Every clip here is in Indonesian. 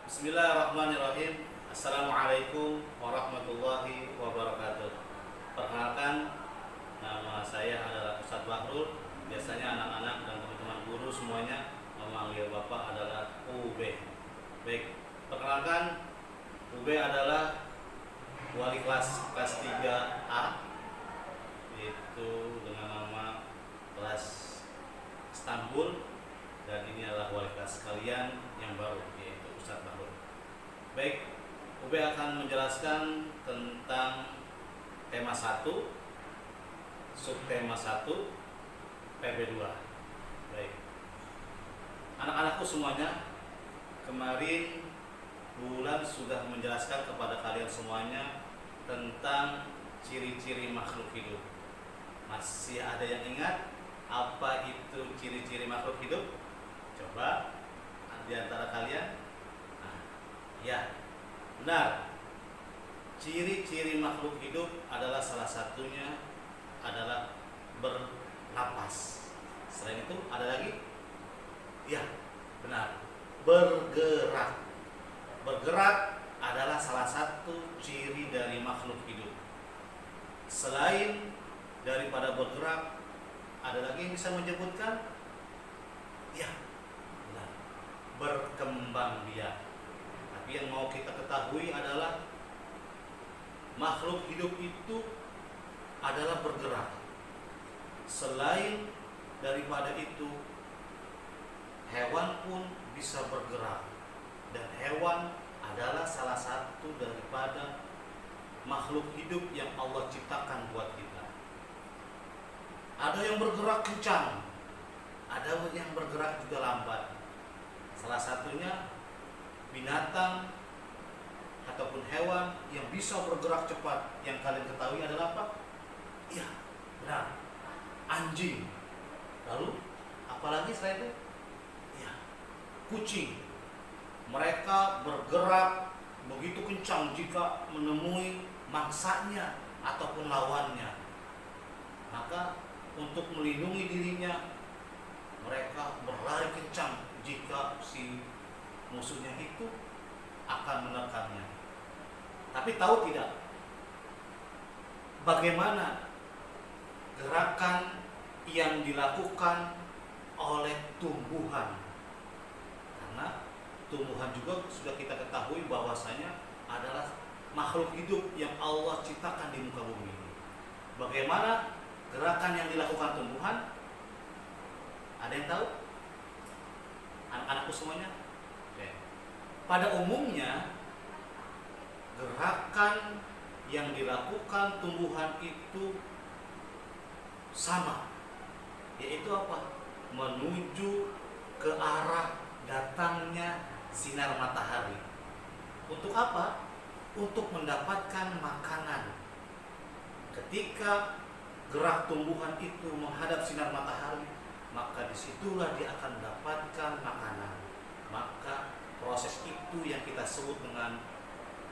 Bismillahirrahmanirrahim. Assalamualaikum warahmatullahi wabarakatuh. Perkenalkan, nama saya adalah Ustadz Bahrul. Biasanya anak-anak dan teman-teman guru semuanya memanggil Bapak adalah UB. Baik, perkenalkan, UB adalah wali kelas 3A, yaitu dengan nama kelas Istanbul, dan ini adalah wali kelas kalian yang baru, yaitu Ustadz Bahrul. Baik, UB akan menjelaskan tentang tema 1, subtema 1, PB2. Baik, anak-anakku semuanya, kemarin bulan sudah menjelaskan kepada kalian semuanya tentang ciri-ciri makhluk hidup. Masih ada yang ingat apa itu ciri-ciri makhluk hidup? Coba di antara kalian. Nah, ya, benar. Ciri-ciri makhluk hidup adalah salah satunya adalah bernapas. Selain itu ada lagi? Ya, benar. Bergerak. Bergerak adalah salah satu ciri dari makhluk hidup. Selain daripada bergerak, ada lagi yang bisa menyebutkan? Ya, benar. Berkembang biak. Tapi yang mau kita ketahui adalah makhluk hidup itu adalah bergerak. Selain daripada itu, hewan pun bisa bergerak. Dan hewan adalah salah satu daripada makhluk hidup yang Allah ciptakan buat kita. Ada yang bergerak kencang, ada yang bergerak juga lambat. Salah satunya binatang ataupun hewan yang bisa bergerak cepat yang kalian ketahui adalah apa? Iya, benar, anjing. Lalu apalagi selain itu? Iya, kucing. Mereka bergerak begitu kencang jika menemui mangsanya ataupun lawannya. Maka untuk melindungi dirinya, mereka berlari kencang jika si musuhnya itu akan menekannya. Tapi tahu tidak bagaimana gerakan yang dilakukan oleh tumbuhan? Karena tumbuhan juga sudah kita ketahui bahwasanya adalah makhluk hidup yang Allah ciptakan di muka bumi ini. Bagaimana gerakan yang dilakukan tumbuhan? Ada yang tahu? Anak-anakku semuanya? Oke. Pada umumnya, gerakan yang dilakukan tumbuhan itu sama, yaitu apa? Menuju ke arah datangnya sinar matahari. Untuk apa? Untuk mendapatkan makanan. Ketika gerak tumbuhan itu menghadap sinar matahari, maka disitulah dia akan mendapatkan makanan. Maka proses itu yang kita sebut dengan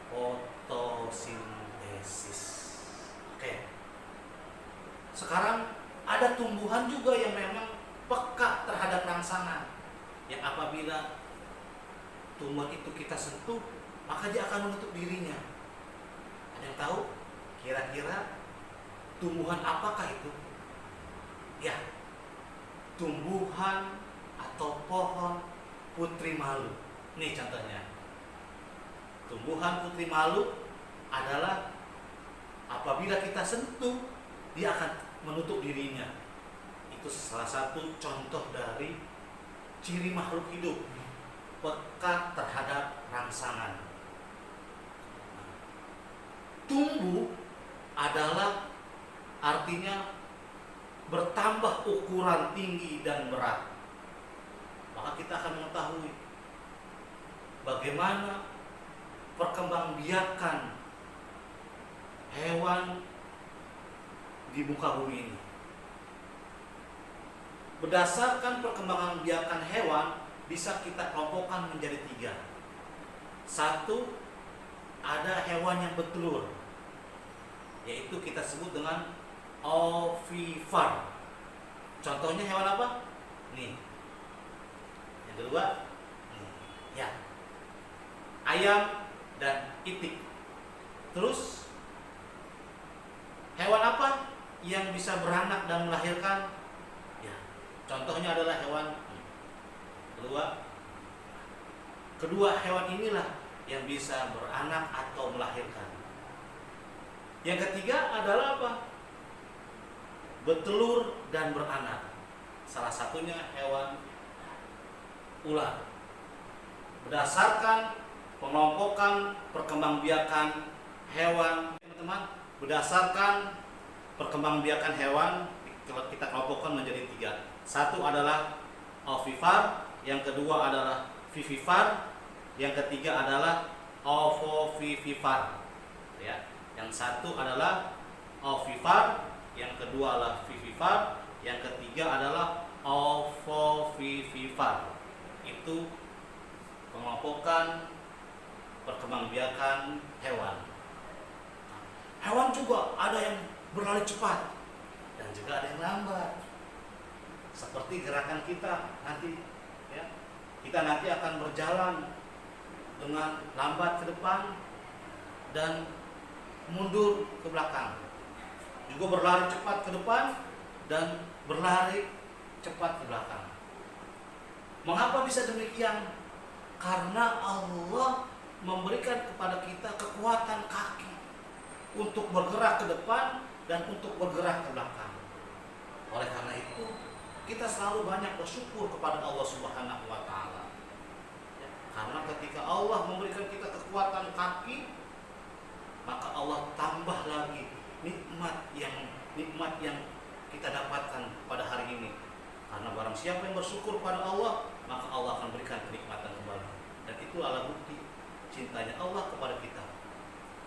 fotosintesis. Oke. Sekarang ada tumbuhan juga yang memang peka terhadap rangsangan, yang apabila tumbuhan itu kita sentuh, maka dia akan menutup dirinya. Ada yang tahu kira-kira tumbuhan apakah itu? Ya, tumbuhan atau pohon putri malu. Nih contohnya. Tumbuhan putri malu adalah apabila kita sentuh, dia akan menutup dirinya. Itu salah satu contoh dari ciri makhluk hidup, peka terhadap rangsangan. Tumbuh adalah artinya bertambah ukuran tinggi dan berat. Maka kita akan mengetahui bagaimana perkembangbiakan hewan di muka bumi ini. Berdasarkan perkembangan hewan bisa kita kelompokkan menjadi 3. 1, ada hewan yang bertelur, yaitu kita sebut dengan ovivivor. Contohnya hewan apa? Nih. Yang kedua, nih. Ya. ayam, dan itik. Terus hewan apa yang bisa beranak dan melahirkan? Ya, contohnya adalah hewan kedua hewan inilah yang bisa beranak atau melahirkan. Yang ketiga adalah apa? Bertelur dan beranak. Salah satunya hewan ular. Berdasarkan pengelompokan perkembangbiakan hewan, teman-teman, berdasarkan perkembangbiakan hewan kita kelompokkan menjadi 3. Satu adalah ovipar, yang kedua adalah vivipar, yang ketiga adalah ovovivipar. Ya, yang satu adalah ovipar, yang kedua adalah vivipar, yang ketiga adalah ovovivipar. Itu pengelompokan perkembangbiakan hewan. Hewan juga ada yang berlari cepat dan juga ada yang lambat. Seperti gerakan kita nanti, ya. Kita nanti akan berjalan dengan lambat ke depan dan mundur ke belakang. Juga berlari cepat ke depan dan berlari cepat ke belakang. Mengapa bisa demikian? Karena Allah memberikan kepada kita kekuatan kaki untuk bergerak ke depan dan untuk bergerak ke belakang. Oleh karena itu, kita selalu banyak bersyukur kepada Allah Subhanahu wa taala. Ya, karena ketika Allah memberikan kita kekuatan kaki, maka Allah tambah lagi nikmat yang kita dapatkan pada hari ini. Karena barang siapa yang bersyukur pada Allah, maka Allah akan berikan kenikmatan kembali. Dan itu adalah bukti cintanya Allah kepada kita.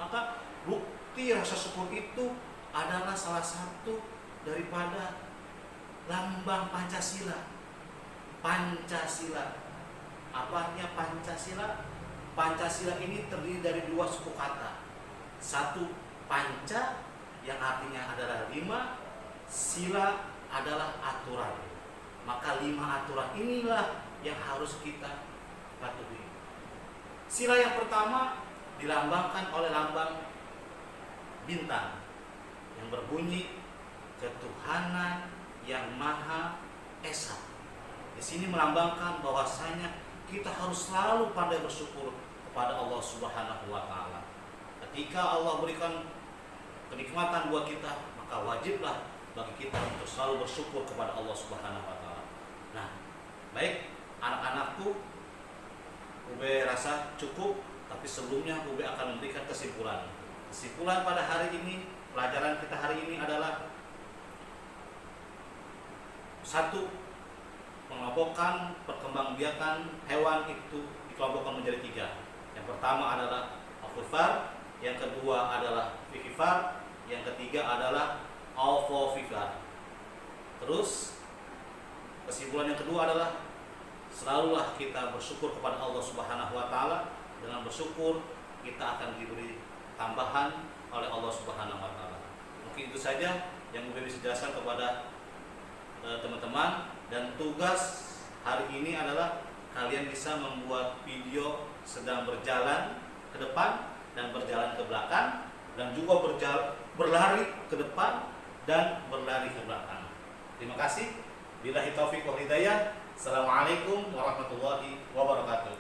Maka bukti rasa syukur itu adalah salah satu daripada lambang Pancasila. Pancasila. Apa artinya Pancasila? Pancasila ini terdiri dari 2 suku kata. Satu, panca, yang artinya adalah 5, sila adalah aturan. Maka 5 aturan inilah yang harus kita patuhi. Sila yang pertama dilambangkan oleh lambang bintang yang berbunyi ketuhanan yang Maha Esa. Di sini melambangkan bahwasanya kita harus selalu pandai bersyukur kepada Allah Subhanahu wa taala. Ketika Allah berikan kenikmatan buat kita, maka wajiblah bagi kita untuk selalu bersyukur kepada Allah Subhanahu wa taala. Nah, baik anak-anakku, Ube rasa cukup, tapi sebelumnya Ube akan memberikan kesimpulan. Kesimpulan pada hari ini, pelajaran kita hari ini adalah 1. Mengelompokkan perkembangbiakan hewan itu dikelompokkan menjadi 3. Yang pertama adalah ovipar, yang kedua adalah vivipar, yang ketiga adalah ovovivipar. Terus kesimpulan yang kedua adalah selalulah kita bersyukur kepada Allah Subhanahu wa taala. Dengan bersyukur kita akan diberi tambahan oleh Allah Subhanahu wa taala. Mungkin itu saja yang Ube bisa jelaskan kepada teman-teman, dan tugas hari ini adalah kalian bisa membuat video sedang berjalan ke depan dan berjalan ke belakang, dan juga berlari ke depan dan berlari ke belakang. Terima kasih. Billahi taufiq wal hidayah. Assalamualaikum warahmatullahi wabarakatuh.